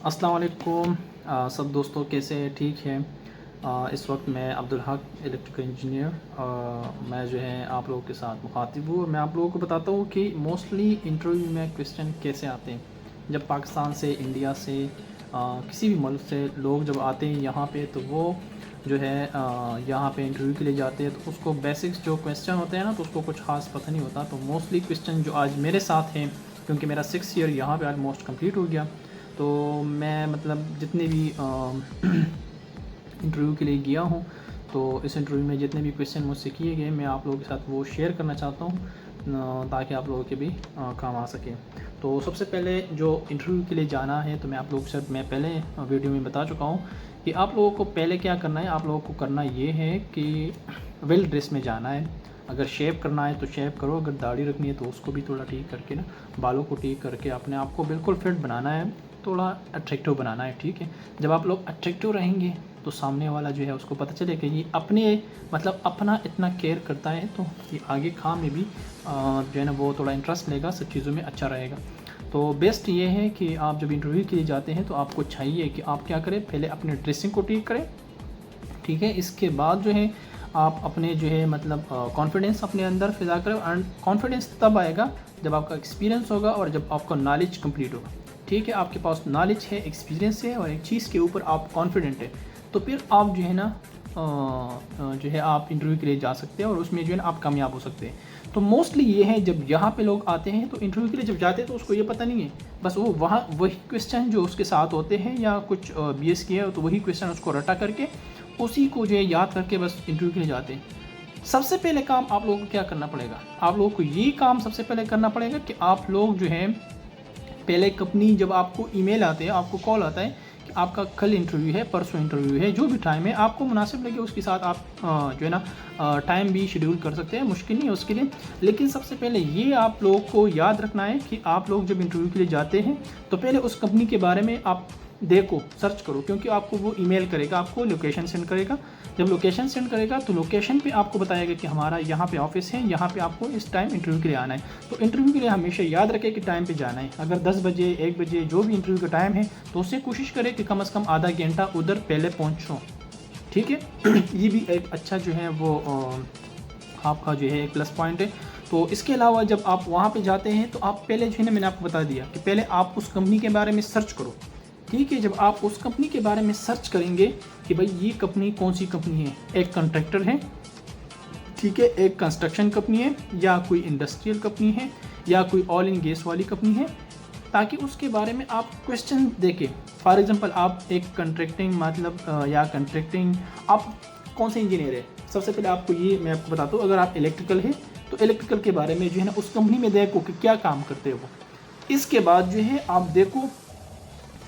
अस्सलाम वालेकुम। सब दोस्तों कैसे हैं? ठीक है। इस वक्त मैं अब्दुल हक इलेक्ट्रिकल इंजीनियर मैं जो है आप लोगों के साथ मुखातिब हूँ और मैं आप लोगों को बताता हूँ कि मोस्टली इंटरव्यू में क्वेश्चन कैसे आते हैं। जब पाकिस्तान से, इंडिया से, किसी भी मुल्क से लोग जब आते हैं यहाँ पे, तो वो जो है यहाँ पे इंटरव्यू के लिए जाते हैं, तो उसको बेसिक्स जो क्वेश्चन होते हैं ना, तो उसको कुछ ख़ास पता नहीं होता। तो मोस्टली क्वेश्चन जो आज मेरे साथ हैं, क्योंकि मेरा 6 ईयर यहाँ पे ऑलमोस्ट कंप्लीट हो गया, तो मैं मतलब जितने भी इंटरव्यू के लिए गया हूँ, तो इस इंटरव्यू में जितने भी क्वेश्चन मुझसे किए गए, मैं आप लोगों के साथ वो शेयर करना चाहता हूँ ताकि आप लोगों के भी काम आ सके। तो सबसे पहले जो इंटरव्यू के लिए जाना है, तो मैं आप लोगों के साथ मैं पहले वीडियो में बता चुका हूँ कि आप लोगों को पहले क्या करना है। आप लोगों को करना ये है कि वेल ड्रेस में जाना है। अगर शेव करना है तो शेव करो, अगर दाढ़ी रखनी है तो उसको भी थोड़ा ठीक करके ना, बालों को ठीक करके अपने आप को बिल्कुल फिट बनाना है, थोड़ा अट्रैक्टिव बनाना है। ठीक है, जब आप लोग अट्रैक्टिव रहेंगे तो सामने वाला जो है उसको पता चले कि ये अपने मतलब अपना इतना केयर करता है, तो ये आगे काम में भी जो है ना वो थोड़ा इंटरेस्ट लेगा, सब चीज़ों में अच्छा रहेगा। तो बेस्ट ये है कि आप जब इंटरव्यू के लिए जाते हैं तो आपको चाहिए कि आप क्या करें, पहले अपने ड्रेसिंग को ठीक करें। ठीक है, इसके बाद जो है आप अपने जो है मतलब कॉन्फिडेंस अपने अंदर फिजा करें। एंड कॉन्फिडेंस तब आएगा जब आपका एक्सपीरियंस होगा और जब आपका नॉलेज कंप्लीट होगा। ठीक है, आपके पास नॉलेज है, एक्सपीरियंस है और एक चीज़ के ऊपर आप कॉन्फिडेंट है, तो फिर आप जो है ना जो है आप इंटरव्यू के लिए जा सकते हैं और उसमें जो है ना आप कामयाब हो सकते हैं। तो मोस्टली ये है, जब यहाँ पे लोग आते हैं तो इंटरव्यू के लिए जब जाते हैं तो उसको ये पता नहीं है, बस वो वहाँ वही क्वेश्चन जो उसके साथ होते हैं या कुछ BS किया है तो वही क्वेश्चन उसको रटा करके उसी को जो है याद करके बस इंटरव्यू के लिए जाते हैं। सबसे पहले काम आप लोगों को क्या करना पड़ेगा, आप लोगों को ये काम सबसे पहले करना पड़ेगा कि आप लोग जो है पहले कंपनी, जब आपको ईमेल आते हैं, आपको कॉल आता है कि आपका कल इंटरव्यू है, परसों इंटरव्यू है, जो भी टाइम है आपको मुनासिब लगे उसके साथ आप जो है ना टाइम भी शेड्यूल कर सकते हैं, मुश्किल नहीं है उसके लिए। लेकिन सबसे पहले ये आप लोगों को याद रखना है कि आप लोग जब इंटरव्यू के लिए जाते हैं तो पहले उस कंपनी के बारे में आप देखो, सर्च करो, क्योंकि आपको वो ईमेल करेगा, आपको लोकेशन सेंड करेगा। जब लोकेशन सेंड करेगा तो लोकेशन पे आपको बताएगा कि हमारा यहाँ पे ऑफिस है, यहाँ पे आपको इस टाइम इंटरव्यू के लिए आना है। तो इंटरव्यू के लिए हमेशा याद रखें कि टाइम पे जाना है। अगर 10 बजे, 1 बजे जो भी इंटरव्यू का टाइम है, तो उससे कोशिश करें कि कम से कम आधा घंटा उधर पहले पहुँचो। ठीक है ये भी एक अच्छा जो है वो आपका जो है एक प्लस पॉइंट है। तो इसके अलावा जब आप वहाँ पे जाते हैं तो आप पहले जो है ना, मैंने आपको बता दिया कि पहले आप उस कंपनी के बारे में सर्च करो। ठीक है, जब आप उस कंपनी के बारे में सर्च करेंगे कि भाई ये कंपनी कौन सी कंपनी है, एक कॉन्ट्रैक्टर है, ठीक है, एक कंस्ट्रक्शन कंपनी है, या कोई इंडस्ट्रियल कंपनी है, या कोई ऑयल एंड गैस वाली कंपनी है, ताकि उसके बारे में आप क्वेश्चन देखें। फॉर एग्जांपल आप एक कॉन्ट्रैक्टिंग मतलब या कॉन्ट्रैक्टिंग आप कौन से इंजीनियर है, सबसे पहले आपको ये मैं आपको बताता हूँ। अगर आप इलेक्ट्रिकल है तो इलेक्ट्रिकल के बारे में जो है ना उस कंपनी में देखो कि क्या काम करते हो वो। इसके बाद जो है आप देखो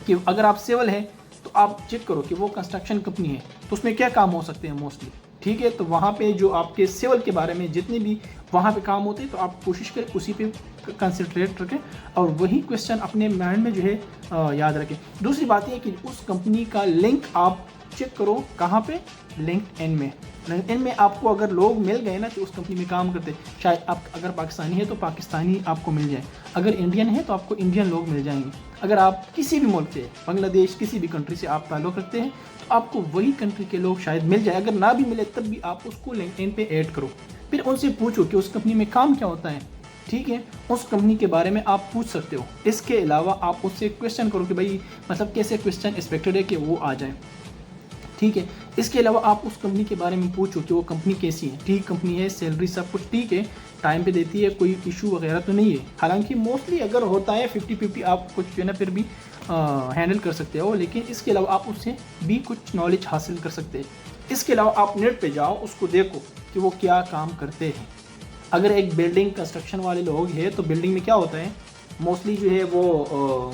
कि अगर आप सिविल है तो आप चेक करो कि वो कंस्ट्रक्शन कंपनी है तो उसमें क्या काम हो सकते हैं मोस्टली। ठीक है, तो वहाँ पे जो आपके सिविल के बारे में जितने भी वहाँ पे काम होते हैं, तो आप कोशिश करें उसी पे कंसंट्रेट रखें और वही क्वेश्चन अपने माइंड में जो है याद रखें। दूसरी बात यह कि उस कंपनी का लिंक आप चेक करो, कहाँ पे, लिंक्डइन में। लिंक्डइन में आपको अगर लोग मिल गए ना तो उस कंपनी में काम करते, शायद आप अगर पाकिस्तानी है तो पाकिस्तानी आपको मिल जाए, अगर इंडियन है तो आपको इंडियन लोग मिल जाएंगे। अगर आप किसी भी मुल्क से, बांग्लादेश, किसी भी कंट्री से आप ताल्लुक़ रखते हैं तो आपको वही कंट्री के लोग शायद मिल जाए। अगर ना भी मिले तब भी आप उसको लिंक्डइन पे ऐड करो, फिर उनसे पूछो कि उस कंपनी में काम क्या होता है। ठीक है, उस कंपनी के बारे में आप पूछ सकते हो। इसके अलावा आप उससे क्वेश्चन करो कि भाई मतलब कैसे क्वेश्चन एक्सपेक्टेड है कि वो आ जाए। ठीक है, इसके अलावा आप उस कंपनी के बारे में पूछो कि वो कंपनी कैसी है, ठीक कंपनी है, सैलरी सब कुछ ठीक है, टाइम पे देती है, कोई इशू वगैरह तो नहीं है। हालांकि मोस्टली अगर होता है 50-50 आप कुछ जो है ना फिर भी हैंडल कर सकते हो, लेकिन इसके अलावा आप उससे भी कुछ नॉलेज हासिल कर सकते हैं। इसके अलावा आप नेट पे जाओ, उसको देखो कि वो क्या काम करते हैं। अगर एक बिल्डिंग कंस्ट्रक्शन वाले लोग हैं तो बिल्डिंग में क्या होता है, मोस्टली जो है वो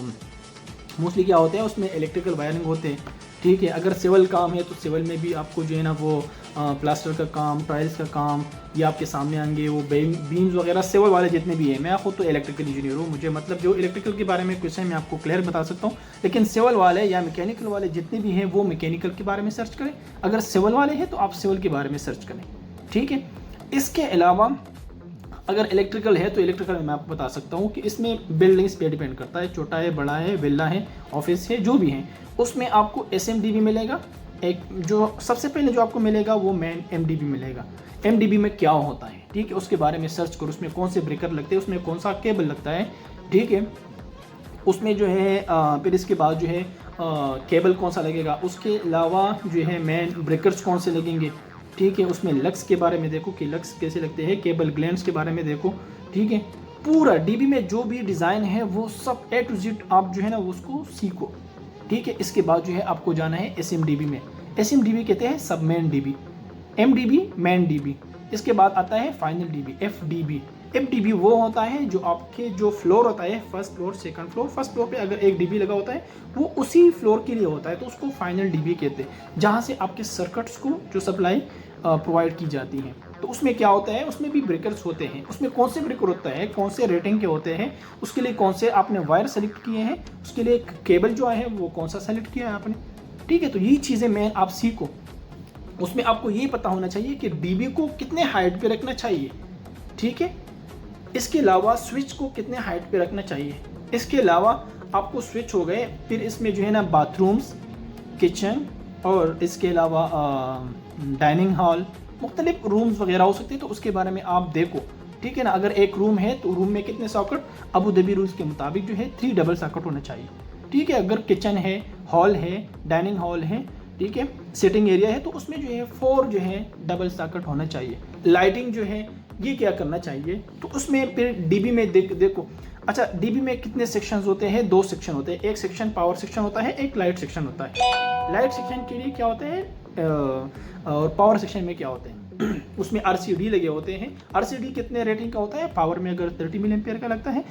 मोस्टली क्या होता है, उसमें इलेक्ट्रिकल वायरिंग होते हैं। ठीक है, अगर सिविल काम है तो सिविल में भी आपको जो है ना वो प्लास्टर का काम, टाइल्स का काम, ये आपके सामने आएंगे वो बीम्स वगैरह, सिविल वाले जितने भी हैं। मैं खुद तो इलेक्ट्रिकल इंजीनियर हूँ, मुझे मतलब जो इलेक्ट्रिकल के बारे में क्वेश्चन मैं आपको क्लियर बता सकता हूँ, लेकिन सिविल वाले या मैकेनिकल वाले जितने भी हैं वो मैकेनिकल के बारे में सर्च करें। अगर सिविल वाले हैं तो आप सिविल के बारे में सर्च करें। ठीक है, इसके अलावा अगर इलेक्ट्रिकल है तो इलेक्ट्रिकल मैं आपको बता सकता हूँ कि इसमें बिल्डिंग्स पे डिपेंड करता है, छोटा है, बड़ा है, विला है, ऑफिस है, जो भी है, उसमें आपको SMDB मिलेगा। एक जो सबसे पहले जो आपको मिलेगा वो मेन MDB मिलेगा। MDB में क्या होता है, ठीक है, उसके बारे में सर्च करो, उसमें कौन से ब्रेकर लगते हैं, उसमें कौन सा केबल लगता है, ठीक है, उसमें जो है फिर इसके बाद जो है केबल कौन सा लगेगा, उसके अलावा जो है मेन ब्रेकर्स कौन से लगेंगे, ठीक है, उसमें लक्स के बारे में देखो कि लक्स कैसे लगते हैं, केबल ग्लैंड्स के बारे में देखो, ठीक है, पूरा DB में जो भी डिज़ाइन है वो सब A to Z आप जो है ना उसको सीखो, ठीक है। इसके बाद जो है आपको जाना है SMDB में। SMDB कहते हैं सब main DB, MDB main DB, इसके बाद आता है फाइनल DB FDB। FDB वो होता है जो आपके जो फ्लोर होता है, first floor, second floor, first floor पे अगर एक DB लगा होता है वो उसी फ्लोर के लिए होता है, तो उसको फाइनल DB कहते हैं, जहाँ से आपके सर्किट्स को जो सप्लाई प्रोवाइड की जाती है। तो उसमें क्या होता है, उसमें भी ब्रेकर्स होते हैं, उसमें कौन से ब्रेकर होता है, कौन से रेटिंग के होते हैं, उसके लिए कौन से आपने वायर सेलेक्ट किए हैं, उसके लिए केबल जो है वो कौन सा सेलेक्ट किया है आपने, ठीक है। तो ये चीज़ें मैं आप सीखो। उसमें आपको ये पता होना चाहिए कि DB को कितने हाइट पे रखना चाहिए, ठीक है। इसके अलावा स्विच को कितने हाइट पे रखना चाहिए। इसके अलावा आपको स्विच हो गए, फिर इसमें जो है ना बाथरूम्स, किचन और इसके अलावा डाइनिंग हॉल, मुख्तलिफ रूम्स वगैरह हो सकते हैं, तो उसके बारे में आप देखो, ठीक है ना। अगर एक रूम है तो रूम में कितने सॉकेट, अबू धाबी रूल्स के मुताबिक जो है 3 डबल सॉकेट होना चाहिए, ठीक है। अगर किचन है, हॉल है, डाइनिंग हॉल है, ठीक है, सिटिंग एरिया है, तो उसमें जो है 4 जो है डबल सॉकेट होना चाहिए। लाइटिंग जो है ये क्या करना चाहिए, तो उसमें फिर DB में देखो। अच्छा, DB में कितने सेक्शंस होते हैं, 2 सेक्शन होते हैं, एक सेक्शन पावर सेक्शन होता है, एक लाइट सेक्शन होता है। लाइट सेक्शन के लिए क्या होता है और पावर सेक्शन में क्या होते हैं उसमें RCD लगे होते हैं। RCD कितने रेटिंग का होता है, पावर में अगर 30 मिली एम्पियर का लगता है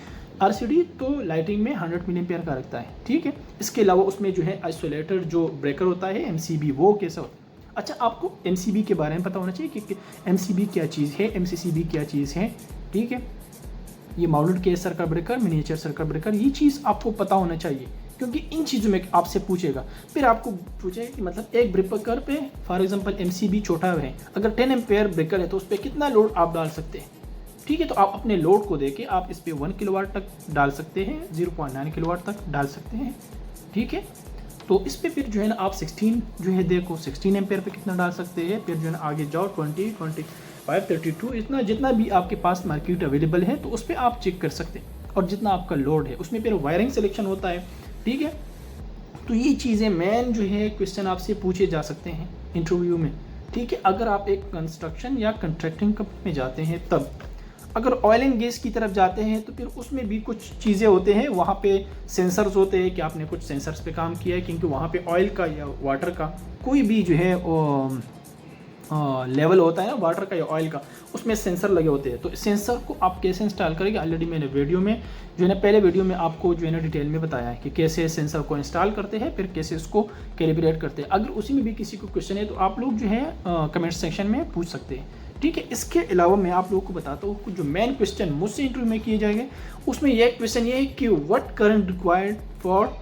RCD, तो लाइटिंग में 100 मिली एम्पियर का रखता है, ठीक है। इसके अलावा उसमें जो है आइसोलेटर जो ब्रेकर होता है MCB, वो कैसा होता है। अच्छा, आपको MCB के बारे में पता होना चाहिए कि MCB क्या चीज़ है, MCCB क्या चीज़ है, ठीक है। ये mounted case circuit breaker, miniature circuit breaker, ये चीज़ आपको पता होना चाहिए, क्योंकि इन चीज़ों में आपसे पूछेगा। फिर आपको पूछेगा कि मतलब एक ब्रेकर पे फॉर एग्जांपल MCB छोटा है, अगर 10 एम्पेयर ब्रेकर है तो उस पर कितना लोड आप डाल सकते हैं, ठीक है। तो आप अपने लोड को देके आप इस पर 1 किलोवाट तक डाल सकते हैं, 0.9 किलोवाट तक डाल सकते हैं, ठीक है। तो इस पर फिर जो है ना आप 16 जो है देखो 16 एम्पेयर पे कितना डाल सकते हैं, फिर जो है ना आगे जाओ 20, 25, 32, इतना जितना भी आपके पास मार्केट अवेलेबल है तो उस पर आप चेक कर सकते हैं, और जितना आपका लोड है उसमें फिर वायरिंग सिलेक्शन होता है, ठीक है। तो ये चीज़ें मेन जो है क्वेश्चन आपसे पूछे जा सकते हैं इंटरव्यू में, ठीक है। अगर आप एक कंस्ट्रक्शन या कंट्रैक्टिंग कंपनी में जाते हैं तब, अगर ऑयल एंड गैस की तरफ जाते हैं तो फिर उसमें भी कुछ चीज़ें होते हैं, वहाँ पे सेंसर्स होते हैं कि आपने कुछ सेंसर्स पे काम किया है, क्योंकि वहाँ पे ऑयल का या वाटर का कोई भी जो है लेवल होता है ना, वाटर का या ऑयल का, उसमें सेंसर लगे होते हैं। तो सेंसर को आप कैसे इंस्टॉल करेंगे, ऑलरेडी मैंने वीडियो में जो है ना पहले वीडियो में आपको जो है ना डिटेल में बताया है कि कैसे सेंसर को इंस्टॉल करते हैं, फिर कैसे उसको कैलिब्रेट करते हैं। अगर उसी में भी किसी को क्वेश्चन है तो आप लोग जो है कमेंट सेक्शन में पूछ सकते हैं, ठीक है। इसके अलावा मैं आप लोगों को बताता हूँ कुछ जो मेन क्वेश्चन मुझसे इंटरव्यू में किए जाएंगे, उसमें यह क्वेश्चन ये है कि what current required for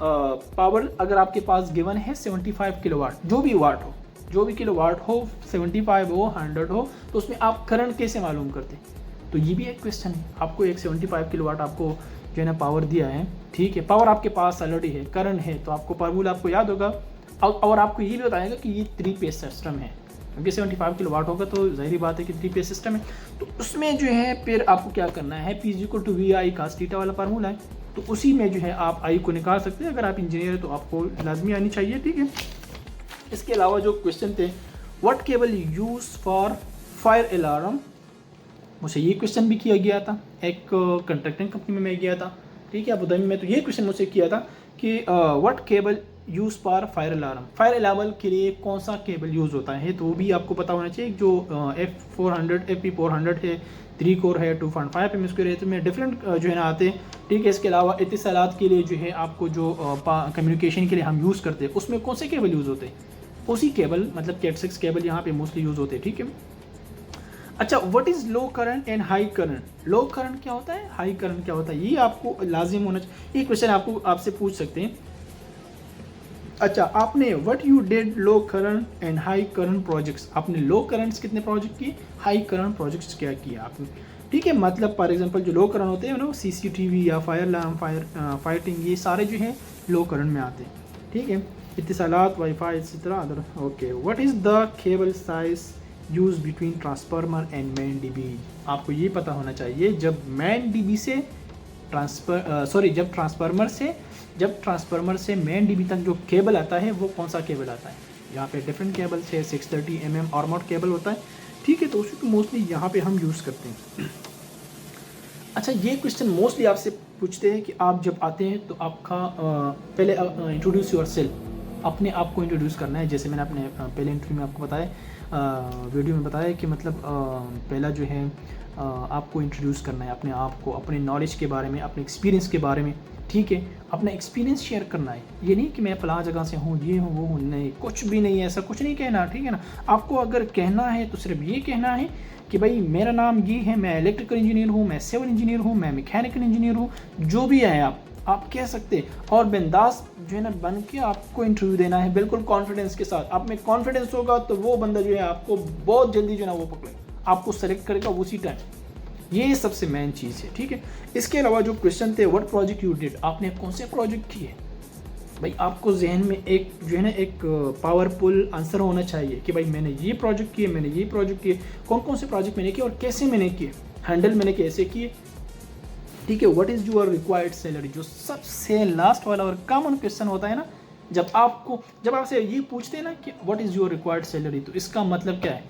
power. अगर आपके पास गिवन है 75 किलोवाट, जो भी वाट हो, जो भी किलोवाट हो, 75 हो, 100 हो, तो उसमें आप करंट कैसे मालूम करते हैं। तो ये भी एक क्वेश्चन है। आपको एक 75 किलोवाट आपको जो है ना पावर दिया है, ठीक है, पावर आपके पास ऑलरेडी है, करंट है, तो आपको फार्मूला आपको याद होगा, और आपको ये भी बताएगा कि ये 3 फेज सिस्टम है, क्योंकि 75 किलोवाट होगा तो जाहिर बात है कि 3 फेज सिस्टम है। तो उसमें जो है फिर आपको क्या करना है, P = VI cos थीटा वाला फार्मूला है, तो उसी में जो है आप I को निकाल सकते हैं। अगर आप इंजीनियर है तो आपको लाजमी आनी चाहिए, ठीक है। इसके अलावा जो क्वेश्चन थे, what cable use for fire alarm, मुझसे ये क्वेश्चन भी किया गया था, एक कंट्रैक्टिंग कंपनी में मैं गया था, ठीक है, अबू धाबी में। तो ये क्वेश्चन मुझसे किया था कि what cable use for fire alarm, fire alarm के लिए कौन सा केबल यूज़ होता है, तो वो भी आपको पता होना चाहिए। जो FP400 है, 3 कोर है, 2.5 mm² है, तो में डिफरेंट जो है ना आते हैं, ठीक है। इसके अलावा इत्तिसालात के लिए जो है आपको जो कम्युनिकेशन के लिए हम यूज़ करते हैं, उसमें कौन से केबल यूज़ होते हैं, उसी केबल मतलब Cat 6 केबल यहाँ पे मोस्टली यूज़ होते हैं, ठीक है। अच्छा, what is low current and high current, low current क्या होता है, हाई करंट क्या होता है, ये आपको लाजिम होना चाहिए। ये क्वेश्चन आपको आपसे पूछ सकते हैं। अच्छा, आपने what you did low current and high current projects, आपने लो करंट्स कितने प्रोजेक्ट किए, हाई करंट प्रोजेक्ट्स क्या किया आपने। ठीक है, मतलब फॉर एग्जांपल जो लो करंट होते हैं ना, सीसीटीवी या फायर अलार्म, फाइटिंग, ये सारे जो हैं लो करंट में आते हैं। ठीक है, इत्तिसालात, wifi etcetera other. Okay, what is the cable size use between transformer and main DB. आपको ये पता होना चाहिए जब मेन डीबी से जब ट्रांसफार्मर से मेन डीबी तक जो केबल आता है वो कौन सा केबल आता है। यहाँ पे डिफरेंट केबल है, 630 mm आर्मर्ड केबल होता है। ठीक है, तो उसको मोस्टली यहाँ पे हम यूज़ करते हैं। अच्छा, ये क्वेश्चन मोस्टली आपसे पूछते हैं कि आप जब आते हैं तो आपका पहले इंट्रोड्यूस योर सेल्फ, अपने आप को इंट्रोड्यूस करना है। जैसे मैंने अपने पहले इंटरव्यू में आपको बताया, वीडियो में बताया कि मतलब पहला जो है आपको इंट्रोड्यूस करना है अपने आप को, अपने नॉलेज के बारे में, अपने एक्सपीरियंस के बारे में। ठीक है, अपना एक्सपीरियंस शेयर करना है। ये नहीं कि मैं फलां जगह से हूँ, ये हूँ, वो हूँ, नहीं, कुछ भी नहीं है, ऐसा कुछ नहीं कहना। ठीक है ना, आपको अगर कहना है तो सिर्फ ये कहना है कि भाई मेरा नाम ये है, मैं इलेक्ट्रिकल इंजीनियर हूँ, मैं सिविल इंजीनियर हूँ, मैं मैकेनिकल इंजीनियर हूँ, जो भी है आप कह सकते हैं। और बिंदास जो है ना बन के आपको इंटरव्यू देना है, बिल्कुल कॉन्फिडेंस के साथ। आप में कॉन्फिडेंस होगा तो वो बंदा जो है आपको बहुत जल्दी जो है ना वो पकड़ेगा, आपको सेलेक्ट करेगा उसी टाइम। ये सबसे मेन चीज़ है। ठीक है, इसके अलावा जो क्वेश्चन थे, व्हाट प्रोजेक्ट यू डिड, आपने कौन से प्रोजेक्ट किए। भाई आपको जहन में एक जो है ना एक पावरफुल आंसर होना चाहिए कि भाई मैंने ये प्रोजेक्ट किए, मैंने ये प्रोजेक्ट किए, कौन कौन से प्रोजेक्ट मैंने किए और कैसे मैंने किए, हैंडल मैंने कैसे किए। ठीक है, what is your required salary, जो सबसे लास्ट वाला और कॉमन क्वेश्चन होता है ना, जब आपसे ये पूछते हैं ना कि what is your required salary, तो इसका मतलब क्या है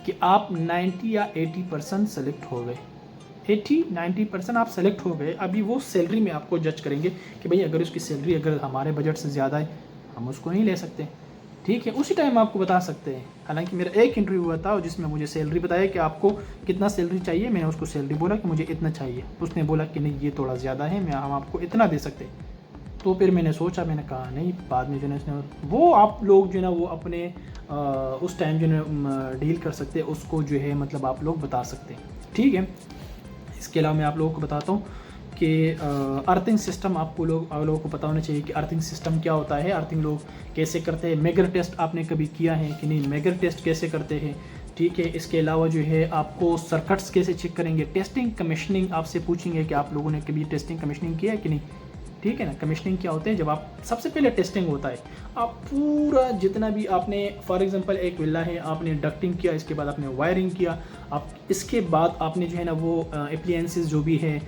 कि आप 90 या 80% सेलेक्ट हो गए। 80-90% आप सेलेक्ट हो गए। अभी वो सैलरी में आपको जज करेंगे कि भाई अगर उसकी सैलरी अगर हमारे बजट से ज़्यादा है, हम उसको नहीं ले सकते। ठीक है, उसी टाइम आपको बता सकते हैं। हालांकि मेरा एक इंटरव्यू हुआ था जिसमें मुझे सैलरी बताया कि आपको कितना सैलरी चाहिए। मैंने उसको सैलरी बोला कि मुझे इतना चाहिए, उसने बोला कि नहीं ये थोड़ा ज़्यादा है, हम आपको इतना दे सकते। तो फिर मैंने सोचा, मैंने कहा नहीं, बाद में जो है वो आप लोग जो है ना वो अपने उस टाइम जो है डील कर सकते हैं, उसको जो है मतलब आप लोग बता सकते हैं। ठीक है, इसके अलावा मैं आप लोगों को बताता हूँ कि अर्थिंग सिस्टम आप लोगों को पता होना चाहिए कि अर्थिंग सिस्टम क्या होता है, अर्थिंग लोग कैसे करते हैं। मेगर टेस्ट आपने कभी किया है कि नहीं, मेगर टेस्ट कैसे करते हैं। ठीक है, इसके अलावा जो है आपको सर्किट्स कैसे चेक करेंगे, टेस्टिंग कमीशनिंग आपसे पूछेंगे कि आप लोगों ने कभी टेस्टिंग कमीशनिंग किया है कि नहीं। ठीक है ना, कमीशनिंग क्या होते हैं, जब आप सबसे पहले टेस्टिंग होता है, आप पूरा जितना भी आपने फॉर एग्जांपल एक विला है, आपने डक्टिंग किया, इसके बाद आपने वायरिंग किया, आप इसके बाद आपने जो है ना वो एप्लियंसेस जो भी है,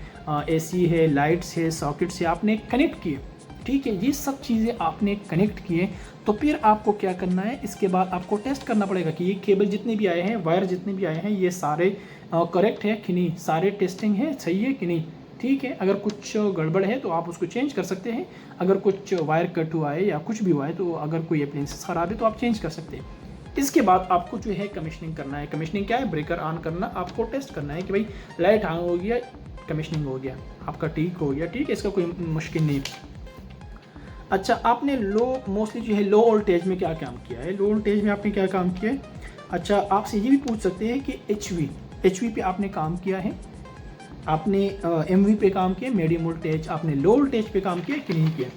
एसी है, लाइट्स है, सॉकेट्स है, आपने कनेक्ट किए। ठीक है, ये सब चीज़ें आपने कनेक्ट किए, तो फिर आपको क्या करना है, इसके बाद आपको टेस्ट करना पड़ेगा कि ये केबल जितने भी आए हैं, वायर जितने भी आए हैं, ये सारे करेक्ट है कि नहीं, सारे टेस्टिंग है, सही है कि नहीं। ठीक है, अगर कुछ गड़बड़ है तो आप उसको चेंज कर सकते हैं। अगर कुछ वायर कट हुआ है या कुछ भी हुआ है, तो अगर कोई अप्लायंसेस ख़राब है तो आप चेंज कर सकते हैं। इसके बाद आपको जो है कमीशनिंग करना है। कमीशनिंग क्या है, ब्रेकर ऑन करना, आपको टेस्ट करना है कि भाई लाइट ऑन हो गया, कमीशनिंग हो गया, आपका ठीक हो गया। ठीक है, इसका कोई मुश्किल नहीं। अच्छा, आपने मोस्टली जो है लो वोल्टेज में क्या काम किया है, लो वोल्टेज में आपने क्या काम किया है। अच्छा, आपसे ये भी पूछ सकते हैं कि एच वी पे आपने काम किया है, आपने एमवी पे काम किया, मीडियम वोल्टेज, आपने लो वोल्टेज पे काम किया कि नहीं किया।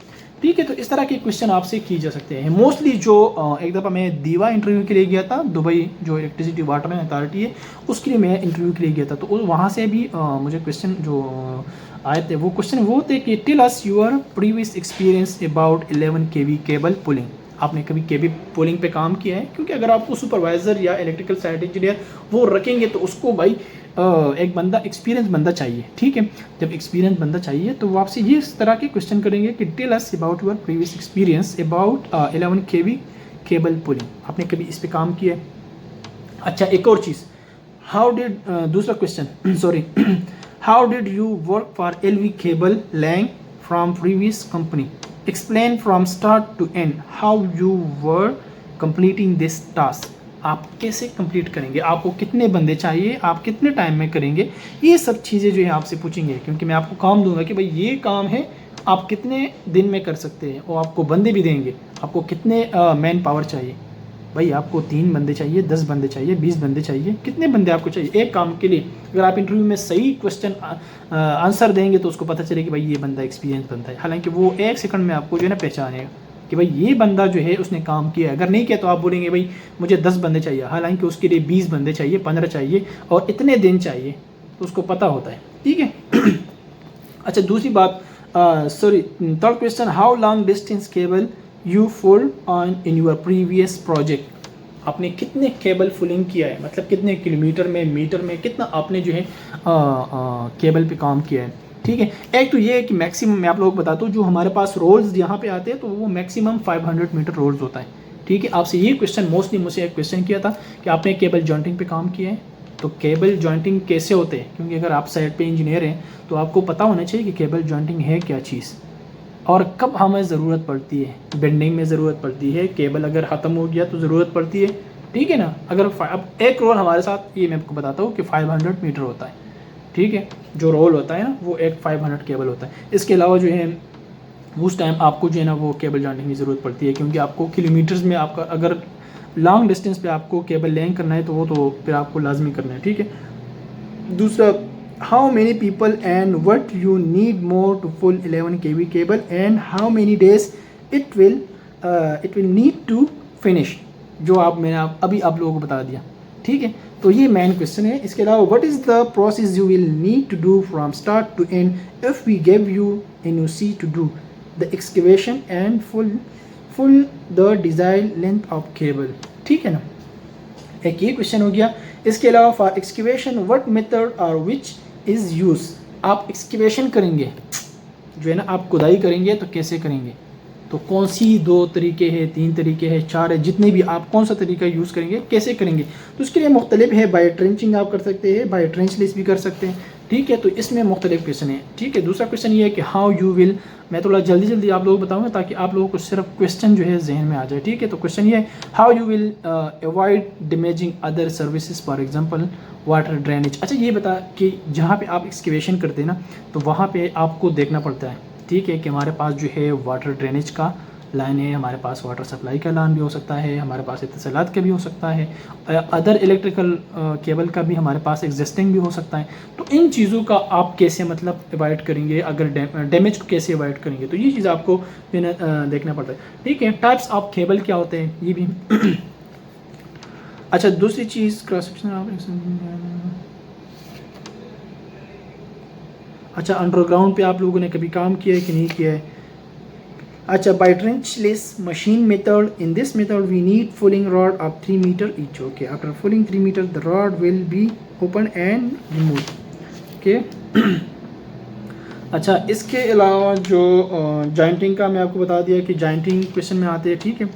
ठीक है, तो इस तरह के क्वेश्चन आपसे किए जा सकते हैं। मोस्टली जो एक दफ़ा मैं दीवा इंटरव्यू के लिए गया था, दुबई जो इलेक्ट्रिसिटी वाटर अथॉरिटी है, उसके लिए मैं इंटरव्यू के लिए गया था। तो वहाँ से भी मुझे क्वेश्चन जो आए थे, वो क्वेश्चन वो थे कि tell us your previous experience about 11 kV cable pulling. आपने कभी केबल पुलिंग पे काम किया है, क्योंकि अगर आपको सुपरवाइज़र या इलेक्ट्रिकल साइट इंजीनियर वो रखेंगे तो उसको भाई एक बंदा एक्सपीरियंस बंदा चाहिए। ठीक है, जब एक्सपीरियंस बंदा चाहिए तो वो आपसे ये इस तरह के क्वेश्चन करेंगे कि tell us about your previous experience about 11 kV cable pulling. आपने कभी इस पे काम किया है। अच्छा, एक और चीज़, हाउ डिड दूसरा question sorry how did you work for LV cable laying from previous company, explain from start to end how you were completing this task. आप कैसे कंप्लीट करेंगे, आपको कितने बंदे चाहिए, आप कितने टाइम में करेंगे, ये सब चीज़ें जो है आपसे पूछेंगे। क्योंकि मैं आपको काम दूंगा कि भाई ये काम है, आप कितने दिन में कर सकते हैं, और आपको बंदे भी देंगे, आपको कितने मैन पावर चाहिए। भाई आपको 3 बंदे चाहिए, 10 बंदे चाहिए, 20 बंदे चाहिए, कितने बंदे आपको चाहिए एक काम के लिए। अगर आप इंटरव्यू में सही क्वेश्चन आंसर देंगे तो उसको पता चले कि भाई ये बंदा एक्सपीरियंस बंदा है। हालांकि वो 1 सेकंड में आपको जो है ना पहचानेगा कि भाई ये बंदा जो है उसने काम किया। अगर नहीं किया तो आप बोलेंगे भाई मुझे 10 बंदे चाहिए, हालांकि उसके लिए 20 बंदे चाहिए, 15 चाहिए और इतने दिन चाहिए, तो उसको पता होता है, ठीक है। अच्छा दूसरी बात, third question, how long distance cable you full on in your previous project. आपने कितने केबल फुलिंग किया है, मतलब कितने किलोमीटर में, मीटर में, कितना आपने जो है केबल पे काम किया है, ठीक है। एक तो ये है कि मैक्सिमम मैं आप लोगों को बताता हूँ, जो हमारे पास रोल्स यहाँ पे आते हैं तो वो मैक्सिमम 500 मीटर रोल्स होता है, ठीक है। आपसे ये क्वेश्चन मोस्टली मुझसे एक क्वेश्चन किया था कि आपने केबल जॉइंटिंग पे काम किया है, तो केबल जॉइंटिंग कैसे होते हैं, क्योंकि अगर आप साइड पे इंजीनियर हैं तो आपको पता होना चाहिए कि केबल जॉइंटिंग है क्या चीज़ और कब हमें ज़रूरत पड़ती है। बेंडिंग में ज़रूरत पड़ती है, केबल अगर ख़त्म हो गया तो ज़रूरत पड़ती है, ठीक है ना। अगर अब एक रोल हमारे साथ, ये मैं आपको बताता हूँ कि 500 मीटर होता है, ठीक है। जो रोल होता है ना वो एक 500 केबल होता है। इसके अलावा जो है उस टाइम आपको जो है ना वो केबल जॉइंटिंग की ज़रूरत पड़ती है, क्योंकि आपको किलोमीटर्स में आपका अगर लॉन्ग डिस्टेंस पे आपको केबल लेंग करना है तो वो तो फिर आपको लाजमी करना है, ठीक है। दूसरा, how many people and what you need more to full 11 kV cable and how many days it will need to finish, जो मैंने अभी आप लोगों को बता दिया, ठीक है। तो ये मेन क्वेश्चन है। इसके अलावा what is the process you will need to do from start to end if we give you NOC to do the excavation and full the desired length of cable, ठीक है ना। एक ये question हो गया। इसके अलावा फॉर एक्सकेवेशन व्हाट मेथड और विच इज़ यूज, आप एक्सकेवेशन करेंगे जो है ना, आप खुदाई करेंगे तो कैसे करेंगे, तो कौन सी 2 तरीके हैं, 3 तरीके हैं, 4 है, जितने भी आप कौन सा तरीका यूज़ करेंगे, कैसे करेंगे, तो उसके लिए मुख्तलिफ है। बाय ट्रेंचिंग आप कर सकते हैं, बाय ट्रेंचलेस भी कर सकते हैं, ठीक है। तो इसमें मुख्तलिफ क्वेश्चन है, ठीक है। दूसरा क्वेश्चन ये है कि हाउ यू विल, मैं थोड़ा जल्दी आप लोगों को बताऊंगा ताकि आप लोगों को सिर्फ क्वेश्चन जो है जहन में आ जाए, ठीक है। तो क्वेश्चन ये है, how you will avoid damaging other services, for example water drainage. अच्छा ये बता कि जहाँ पे आप एक्सकेवेशन करते हैं ना तो वहाँ पे आपको देखना पड़ता है, ठीक है, कि हमारे पास जो है वाटर ड्रेनेज का लाइन है, हमारे पास वाटर सप्लाई का लाइन भी हो सकता है, हमारे पास इत्तसालात का भी हो सकता है, अदर इलेक्ट्रिकल केबल का भी हमारे पास एग्जिस्टिंग भी हो सकता है। तो इन चीज़ों का आप कैसे मतलब अवॉइड करेंगे, अगर डैमेज को कैसे अवॉइड करेंगे, तो ये चीज़ आपको देखना पड़ता है, ठीक है। टाइप्स ऑफ केबल क्या होते हैं ये भी अच्छा दूसरी चीज़, क्रॉस सेक्शन, अच्छा अंडरग्राउंड पे आप लोगों ने कभी काम किया है कि नहीं किया है। अच्छा, by trenchless machine method, in this method we need pulling rod of 3 metre each, okay. After pulling 3 metre the rod will be open and remove, okay. अच्छा इसके अलावा जो जॉइंटिंग का मैं आपको बता दिया कि जॉइंटिंग क्वेश्चन में आते हैं, ठीक है।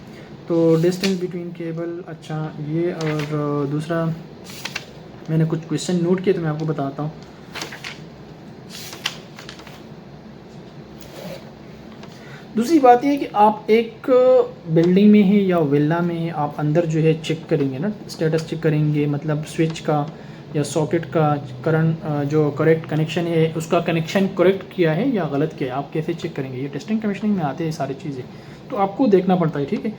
तो डिस्टेंस बिटवीन केबल, अच्छा ये, और दूसरा मैंने कुछ क्वेश्चन नोट किए तो मैं आपको बताता हूँ। दूसरी बात यह है कि आप एक बिल्डिंग में हैं या विला में हैं, आप अंदर जो है चेक करेंगे ना, स्टेटस चेक करेंगे, मतलब स्विच का या सॉकेट का करंट जो करेक्ट कनेक्शन है उसका कनेक्शन करेक्ट किया है या गलत किया है, आप कैसे चेक करेंगे। ये टेस्टिंग कमीशनिंग में आते हैं सारी चीज़ें, तो आपको देखना पड़ता है, ठीक है।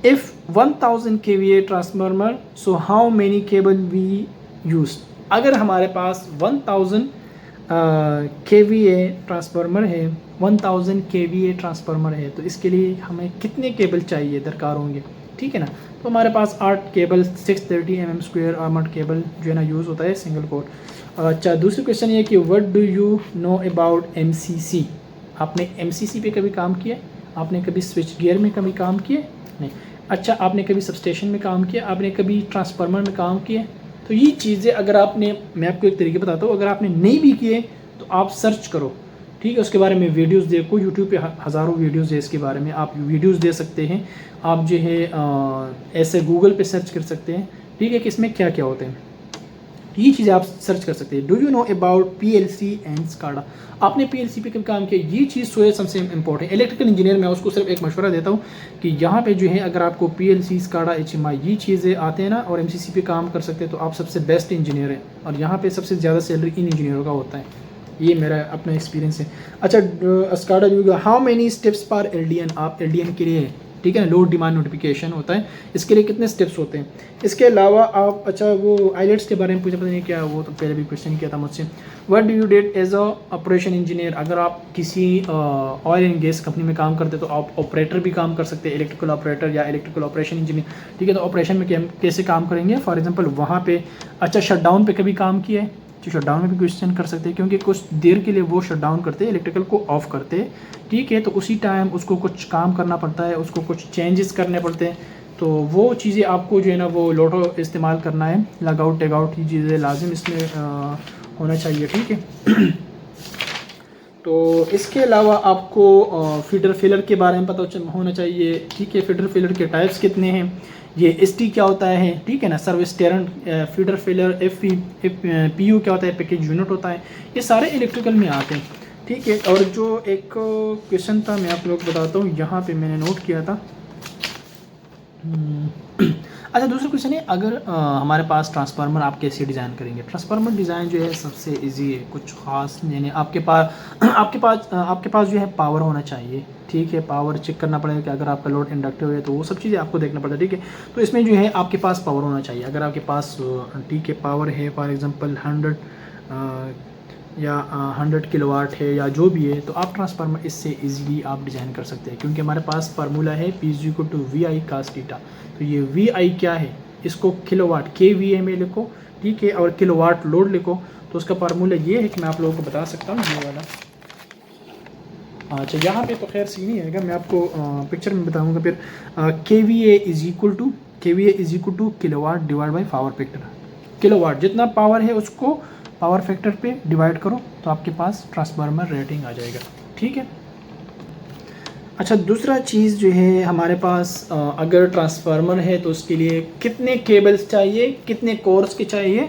If 1000 kVA transformer, so how many cable we use, अगर हमारे पास 1000 kVA ट्रांसफार्मर है, 1000 kVA ट्रांसफार्मर है, तो इसके लिए हमें कितने केबल चाहिए, दरकार होंगे, ठीक है ना। तो हमारे पास 8 केबल 630 mm² आर्मर्ड केबल जो है ना यूज़ होता है सिंगल कोर। अच्छा दूसरी क्वेश्चन ये कि what do you know about MCC, आपने MCC पे कभी काम किया, आपने कभी स्विच गियर में कभी काम किया, नहीं। अच्छा आपने कभी सबस्टेशन में काम किया, आपने कभी ट्रांसफार्मर में काम किया, तो ये चीज़ें अगर आपने, मैं आपको एक तरीके बताता हूँ, अगर आपने नहीं भी किए तो आप सर्च करो, ठीक है। उसके बारे में वीडियोस देखो, यूट्यूब पे हज़ारों वीडियोस है इसके बारे में, आप वीडियोस दे सकते हैं, आप जो है ऐसे गूगल पे सर्च कर सकते हैं, ठीक है, कि इसमें क्या क्या होते हैं, ये चीज़ें आप सर्च कर सकते हैं। Do you know about PLC and SCADA, आपने PLC पे कभी काम किया, ये चीज़ सबसे इम्पोर्टेंट है। इलेक्ट्रिकल इंजीनियर मैं उसको सिर्फ एक मशवरा देता हूँ कि यहाँ पे जो है अगर आपको PLC SCADA HMI ये चीज़ें आते हैं ना और MCC पे काम कर सकते हैं तो आप सबसे बेस्ट इंजीनियर हैं, और यहाँ पे सबसे ज़्यादा सैलरी इन इंजीनियरों का होता है, ये मेरा अपना एक्सपीरियंस है। अच्छा SCADA जो हाउ मेनी स्टेप्स पर LDN, आप LDN के लिए ठीक है ना, लोड डिमांड नोटिफिकेशन होता है, इसके लिए कितने स्टेप्स होते हैं। इसके अलावा आप अच्छा वो आइलेट्स के बारे में पूछा, पता नहीं क्या, वो तो पहले भी क्वेश्चन किया था मुझसे। What do you did as a operation engineer, अगर आप किसी ऑयल एंड गैस कंपनी में काम करते तो आप ऑपरेटर भी काम कर सकते हैं, इलेक्ट्रिकल ऑपरेटर या इलेक्ट्रिकल ऑपरेशन इंजीनियर, ठीक है। तो ऑपरेशन में कैसे काम करेंगे, फॉर एग्जाम्पल वहाँ पे अच्छा शटडाउन पे कभी काम किया है, तो शटडाउन में भी क्वेश्चन कर सकते हैं, क्योंकि कुछ देर के लिए वो शटडाउन करते हैं, इलेक्ट्रिकल को ऑफ करते हैं, ठीक है। तो उसी टाइम उसको कुछ काम करना पड़ता है, उसको कुछ चेंजेस करने पड़ते हैं, तो वो चीज़ें आपको जो है ना वो लोटो इस्तेमाल करना है, लग आउट टेक आउट की चीज़ें लाजिम इसमें होना चाहिए, ठीक है। तो इसके अलावा आपको फीडर फिलर के बारे में पता होना चाहिए, ठीक है। फीडर फिलर के टाइप्स कितने हैं, ये एसटी क्या होता है, ठीक है ना, सर्विस टेरेंट, फीडर फिलर, पीयू क्या होता है, पैकेज यूनिट होता है, ये सारे इलेक्ट्रिकल में आते हैं, ठीक है। और जो एक क्वेश्चन था मैं आप लोग बताता हूँ, यहाँ पे मैंने नोट किया था। अच्छा, दूसरा क्वेश्चन है, अगर हमारे पास ट्रांसफार्मर आप कैसे डिज़ाइन करेंगे। ट्रांसफार्मर डिज़ाइन जो है सबसे इजी है, कुछ ख़ास यानी आपके पास जो है पावर होना चाहिए, ठीक है। पावर चेक करना पड़ेगा कि अगर आपका लोड इंडक्टिव है तो वो सब चीज़ें आपको देखना पड़ता है, ठीक है। तो इसमें जो है आपके पास पावर होना चाहिए, अगर आपके पास ठीक है पावर है, फॉर एग्जांपल 100 किलोवाट है या जो भी है, तो आप ट्रांसफार्मर इससे इजीली आप डिज़ाइन कर सकते हैं, क्योंकि हमारे पास फार्मूला है P=VI cos थीटा। तो ये VI क्या है, इसको किलोवाट KVA में लिखो, ठीक है, और किलोवाट लोड लिखो, तो उसका फार्मूला ये है कि मैं आप लोगों को बता सकता हूँ, ये वाला। अच्छा, यहाँ पे तो खैर सी नहीं आएगा, मैं आपको पिक्चर में बताऊँगा फिर। KVA is equal to kilowatt divide by power factor. Kilowatt जितना पावर है उसको पावर फैक्टर पे डिवाइड करो, तो आपके पास ट्रांसफार्मर रेटिंग आ जाएगा, ठीक है। अच्छा, दूसरा चीज़ जो है हमारे पास अगर ट्रांसफार्मर है तो उसके लिए कितने केबल्स चाहिए, कितने कोर्स के चाहिए,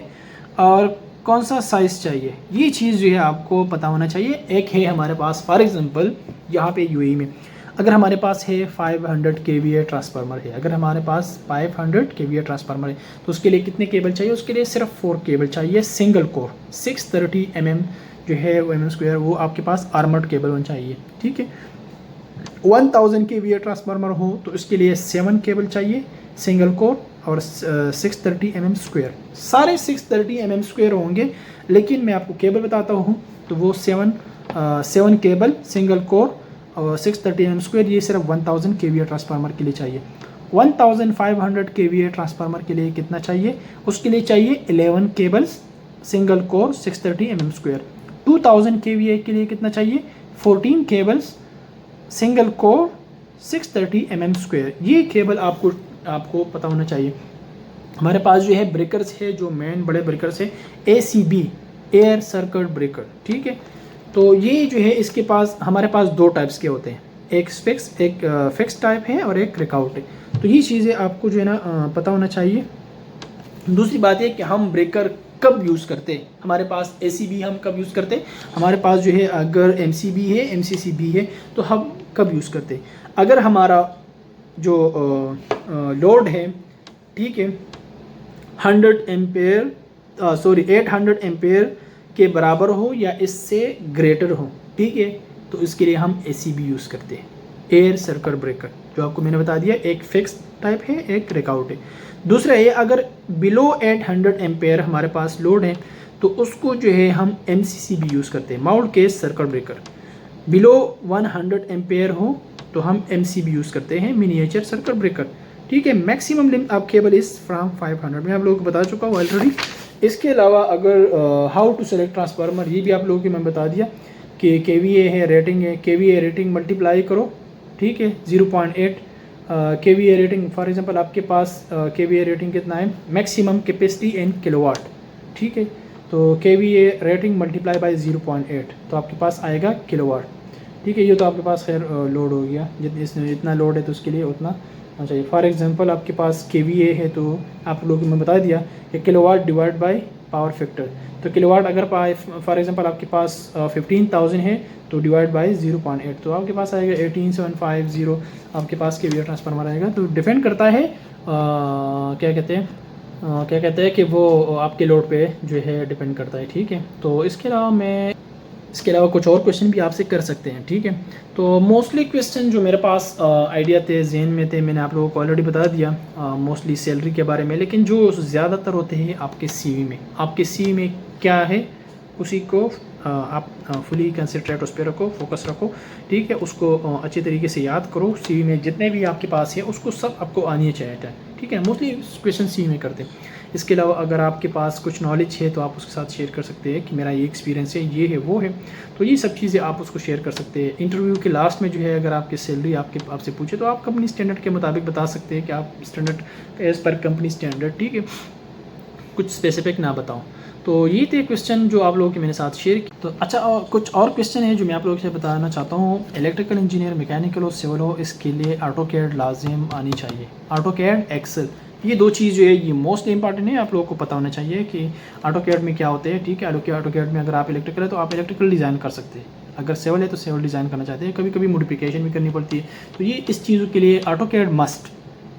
और कौन सा साइज़ चाहिए, ये चीज़ जो है आपको पता होना चाहिए। एक है हमारे पास, फॉर एग्जांपल यहाँ पे यूएई में अगर हमारे पास है 500 केवीए ट्रांसफार्मर है, अगर हमारे पास 500 केवीए ट्रांसफार्मर है, तो उसके लिए कितने केबल चाहिए, उसके लिए सिर्फ 4 केबल चाहिए, सिंगल कोर 630 mm जो है mm², वो आपके पास आर्मर्ड केबल होना चाहिए, ठीक है। 1000 केवीए ट्रांसफार्मर हो तो इसके लिए 7 केबल चाहिए, सिंगल कोर, और 630 mm², सारे 630 mm² होंगे, लेकिन मैं आपको केबल बताता हूँ, तो वो 7 केबल सिंगल कोर और 630 mm², ये सिर्फ 1000 केवीए ट्रांसफार्मर के लिए चाहिए। 1500 केवीए ट्रांसफार्मर के लिए कितना चाहिए, उसके लिए चाहिए 11 cables single core 630 mm²। 2000 KVA के लिए कितना चाहिए, 14 केबल्स सिंगल कोर 630 mm²। ये केबल आपको पता होना चाहिए। हमारे पास जो है ब्रेकर्स है, जो मेन बड़े ब्रेकर्स है, ACB एयर सर्किट ब्रेकर, ठीक है। तो ये जो है इसके पास हमारे पास 2 टाइप्स के होते हैं, एक फिक्स टाइप है और एक रिकाउट है। तो ये चीज़ें आपको जो है ना पता होना चाहिए। दूसरी बात है कि हम ब्रेकर कब यूज़ करते हैं, हमारे पास ACB हम कब यूज़ करते हैं, हमारे पास जो है अगर MCB है, MCCB है, तो हम कब यूज़ करते हैं। अगर हमारा जो लोड है, ठीक है, 800 एम्पेयर के बराबर हो या इससे ग्रेटर हो, ठीक है, तो इसके लिए हम ACB यूज़ करते हैं, एयर सर्किट ब्रेकर, जो आपको मैंने बता दिया, एक फिक्स टाइप है, एक रिकाउट है। दूसरा है अगर बिलो 800 एम्पेयर हमारे पास लोड है, तो उसको जो है हम MCCB यूज़ करते हैं, mount case circuit breaker. Below 100 ampere हो तो हम MCB यूज़ करते हैं, मिनिएचर सर्किट ब्रेकर, ठीक है। मैक्सिमम लिमिट आप केबल इस फ्रॉम 500, मैं आप लोगों को बता चुका हूँ ऑलरेडी। इसके अलावा अगर हाउ टू सेलेक्ट ट्रांसफार्मर, ये भी आप लोगों को मैं बता दिया कि KVA है, रेटिंग है, KVA रेटिंग मल्टीप्लाई करो, ठीक है, 0.8 KVA रेटिंग, फॉर एग्जांपल आपके पास KVA रेटिंग कितना है, मैक्सिमम कैपेसिटी इन किलोवाट, ठीक है। तो KVA रेटिंग मल्टीप्लाई बाय 0.8, तो आपके पास आएगा किलोवाट, ठीक है। ये तो आपके पास खैर लोड हो गया, जितना लोड है तो उसके लिए उतना चाहिए। फॉर एग्जांपल आपके पास KVA है, तो आप लोगों को मैं बता दिया कि kilowatt divide by power factor, तो किलोवाट अगर फॉर एग्जांपल आपके पास 15,000 है तो डिवाइड बाय 0.8, तो आपके पास आएगा 18750 आपके पास KVA ट्रांसफार्मर आएगा। तो डिपेंड करता है क्या कहते हैं कि वो आपके लोड पे जो है डिपेंड करता है, ठीक है। तो इसके अलावा मैं इसके अलावा कुछ और क्वेश्चन भी आपसे कर सकते हैं, ठीक है। तो मोस्टली क्वेश्चन जो मेरे पास आइडिया थे, जहन में थे, मैंने आप लोगों को ऑलरेडी बता दिया मोस्टली सैलरी के बारे में। लेकिन जो ज़्यादातर होते हैं आपके सीवी में, आपके सीवी में क्या है उसी को आप फुली कंसंट्रेट उस पर रखो, फोकस रखो, ठीक है। उसको अच्छे तरीके से याद करो। सीवी में जितने भी आपके पास है उसको सब आपको आनी चाहिए, ठीक है। मोस्टली क्वेश्चन सीवी में करते हैं। इसके अलावा अगर आपके पास कुछ नॉलेज है तो आप उसके साथ शेयर कर सकते हैं कि मेरा ये एक्सपीरियंस है, ये है, वो है। तो ये सब चीज़ें आप उसको शेयर कर सकते हैं। इंटरव्यू के लास्ट में जो है अगर आपकी सैलरी आपसे पूछे तो आप कंपनी स्टैंडर्ड के मुताबिक बता सकते हैं कि आप standard as per company standard, ठीक है, कुछ स्पेसिफिक ना बताओ। तो ये थे क्वेश्चन जो आप लोगों के मेरे साथ शेयर किए। तो अच्छा, और कुछ और क्वेश्चन है जो मैं आप लोगों से बताना चाहता हूँ। इलेक्ट्रिकल इंजीनियर, मैकेनिकल और सिविल हो, इसके लिए ऑटोकैड लाजिम आनी चाहिए। ऑटोकैड, एक्सेल, ये दो चीज़ जो है ये मोस्ट इंपॉर्टेंट है, आप लोगों को पता होना चाहिए कि ऑटोकैड में क्या होते हैं, ठीक है। ऑटोकैड में अगर आप इलेक्ट्रिकल है तो आप इलेक्ट्रिकल डिज़ाइन कर सकते हैं, अगर सिविल है तो सिविल डिज़ाइन करना चाहते हैं। कभी कभी मॉडिफिकेशन भी करनी पड़ती है। तो ये इस चीज़ों के लिए ऑटोकैड मस्ट,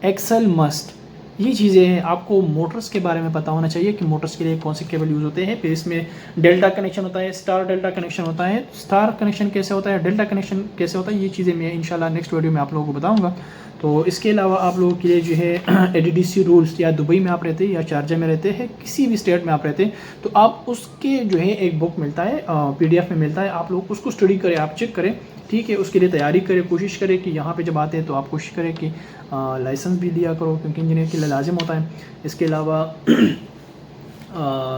एक्सेल मस्ट, ये चीज़ें हैं। आपको मोटर्स के बारे में पता होना चाहिए कि मोटर्स के लिए कौन से केबल यूज़ होते हैं। फिर इसमें डेल्टा कनेक्शन होता है, स्टार डेल्टा कनेक्शन होता है, स्टार कनेक्शन कैसे होता है, डेल्टा कनेक्शन कैसे होता है, ये चीज़ें मैं इंशाल्लाह नेक्स्ट वीडियो में आप लोगों को बताऊंगा। तो इसके अलावा आप लोगों के लिए जो है एडीडीसी रूल्स, या दुबई में आप रहते हैं या शारजा में रहते हैं, किसी भी स्टेट में आप रहते हैं, तो आप उसके जो है एक बुक मिलता है, PDF में मिलता है, आप लोग उसको स्टडी करें, आप चेक करें, ठीक है। उसके लिए तैयारी करें, कोशिश करें कि यहाँ पे जब आते हैं तो आप कोशिश करें कि लाइसेंस भी लिया करो, क्योंकि इंजीनियर के लिए लाजिम होता है। इसके अलावा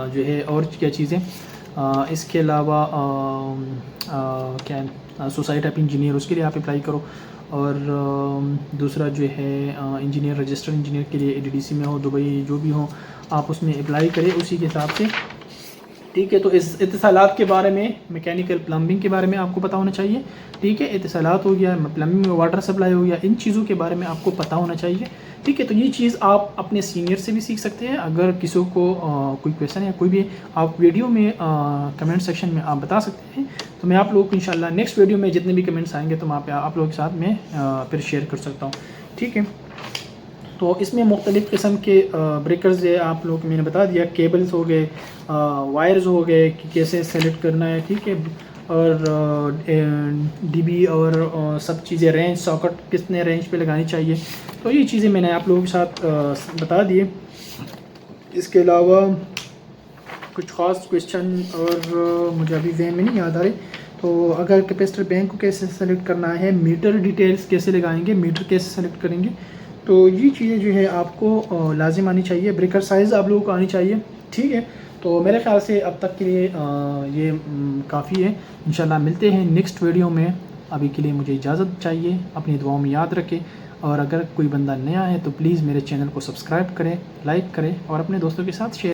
जो है और क्या चीज़ें, इसके अलावा क्या है, सोसाइटी ऑफ इंजीनियर, उसके लिए आप अप्लाई करो। और दूसरा जो है इंजीनियर, रजिस्टर्ड इंजीनियर के लिए ADDC में हो, दुबई जो भी हो, आप उसमें अप्लाई करें उसी के हिसाब से, ठीक है। तो इस इत्तिसालात के बारे में, मैकेनिकल प्लम्बिंग के बारे में आपको पता होना चाहिए, ठीक है। इत्तिसालात हो गया, प्लम्बिंग में वाटर सप्लाई हो गया, इन चीज़ों के बारे में आपको पता होना चाहिए, ठीक है। तो ये चीज़ आप अपने सीनियर से भी सीख सकते हैं। अगर किसी को कोई क्वेश्चन है, कोई भी, आप वीडियो में कमेंट सेक्शन में आप बता सकते हैं। तो मैं आप लोगों को इंशाल्लाह नेक्स्ट वीडियो में जितने भी कमेंट्स आएंगे तो मैं आप लोगों के साथ में फिर शेयर कर सकता हूँ, ठीक है। तो इसमें मुख्तलिफ़ किस्म के ब्रेकर्स है, आप लोग मैंने बता दिया, केबल्स हो गए, वायर्स हो गए कि कैसे सेलेक्ट करना है, ठीक है। और DB और सब चीज़ें, रेंज, सॉकेट कितने रेंज पे लगानी चाहिए, तो ये चीज़ें मैंने आप लोगों के साथ बता दिए। इसके अलावा कुछ ख़ास क्वेश्चन और मुझे अभी जहन में नहीं याद आ रहे। तो अगर कैपेसिटर बैंक को कैसे सेलेक्ट करना है, मीटर डिटेल्स कैसे लगाएंगे, मीटर कैसे सेलेक्ट करेंगे, तो ये चीज़ें जो है आपको लाजिम आनी चाहिए। ब्रेकर साइज़ आप लोगों को आनी चाहिए, ठीक है। तो मेरे ख्याल से अब तक के लिए ये काफ़ी है। इंशाल्लाह मिलते हैं नेक्स्ट वीडियो में। अभी के लिए मुझे इजाज़त चाहिए, अपनी दुआओं में याद रखें। और अगर कोई बंदा नया है तो प्लीज़ मेरे चैनल को सब्सक्राइब करें, लाइक करें और अपने दोस्तों के साथ शेयर